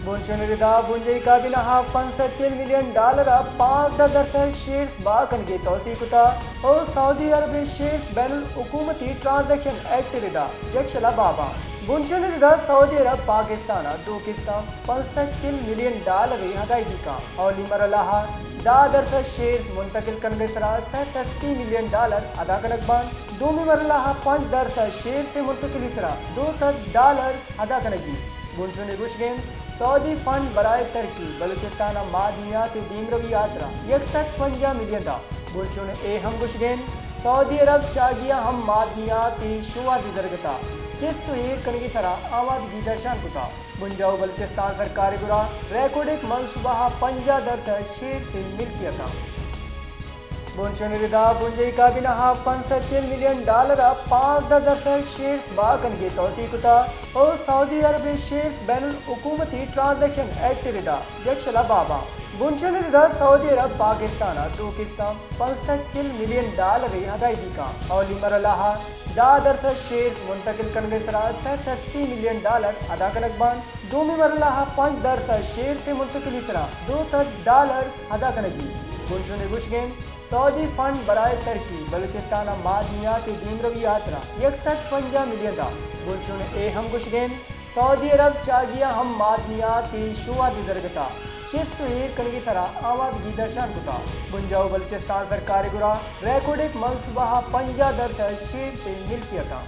Bunchunirida bunjai kabinaha $5 million 5 shares bakange tawsiquta o Saudi Arabia shares bainul hukumati transaction act rida yakshla baba Bunchunirida Saudi Arab Pakistan Turkistan $65 million hadaigi ka और लिमरलाहा Dadar share मुंतकिल करने सरा $60 million अदा कनकबान दो मिमरलाहा 5 share से मुंतकिल सरा $200 अदा कनगी बुंशुन गुशगेन सऊदी फंड बराए तरक्की बलूचिस्तान मादनियात दीन रवी यात्रा 150 मिलियन दा बुंशुन ए हम गुशगेन सऊदी अरब चागिया हम मादनियात शुआ दिदरगता चिस्त ये कनगी सरा आवाज दीदर्शान कुता बुंजाओ बलूचिस्तान सरकार गुरा रेकॉर्डिक मनसूबा 50 शेर से मिल्कियता बुंशुनिदा बुंजई काबिनाहा $65 million 5 शेयर बाकनगे तौसीकुता और सऊदी अरब शेयर बैनुल हुकूमती ट्रांजैक्शन एक्ट रिदा यक्षला बाबा बुंशुनिदा सऊदी अरब पाकिस्तान तुर्किस्तान $65 million हदायगी का और लिमरलाहा दादर शेयर मुंतकिल करने सरा $60 million अदा कनकबान दो मिमरलाहा 5 शेयर से मुंतकिल सरा $200 अदा कनगी बुंशुन गुशगेन सऊदी फंड बराए तरक्की बलूचिस्तान मादनियात दीन रवी यात्रा 150 मिलियन दा बुंशुन ए हम गुशगेन सऊदी अरब चागिया हम मादनियात शुआ दिदरगता चिस्त ये कनगी तरह आवाज दीदर्शान कुता बुंजाओ बलूचिस्तान सरकार गुरा रेकॉर्डिक मनसूबा 50 शेर से मिल्कियता